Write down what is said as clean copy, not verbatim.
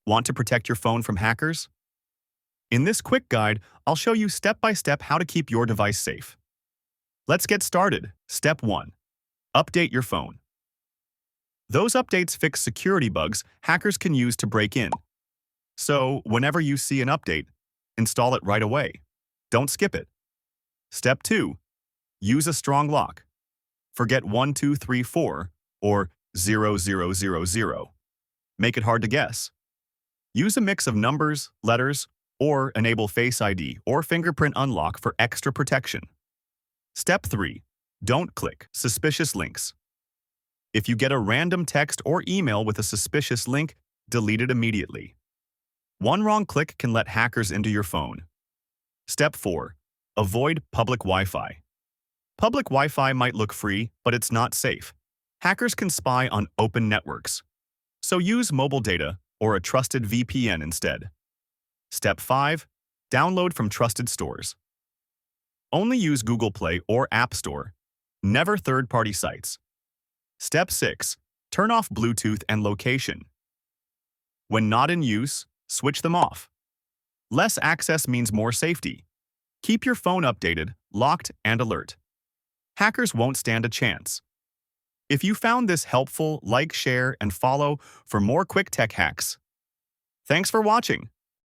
Want to protect your phone from hackers? In this quick guide, I'll show you step-by-step how to keep your device safe. Let's get started. Step 1. Update your phone. Those updates fix security bugs hackers can use to break in. So, whenever you see an update, install it right away. Don't skip it. Step 2. Use a strong lock. Forget 1234 or 0000. Make it hard to guess. Use a mix of numbers, letters, or enable Face ID or fingerprint unlock for extra protection. Step 3. Don't click suspicious links. If you get a random text or email with a suspicious link, delete it immediately. One wrong click can let hackers into your phone. Step 4. Avoid public Wi-Fi. Public Wi-Fi might look free, but it's not safe. Hackers can spy on open networks. So use mobile data or a trusted VPN instead. Step 5. Download from trusted stores. Only use Google Play or App Store. Never third-party sites. Step 6. Turn off Bluetooth and location. When not in use, switch them off. Less access means more safety. Keep your phone updated, locked, and alert. Hackers won't stand a chance. If you found this helpful, like, share, and follow for more quick tech hacks. Thanks for watching.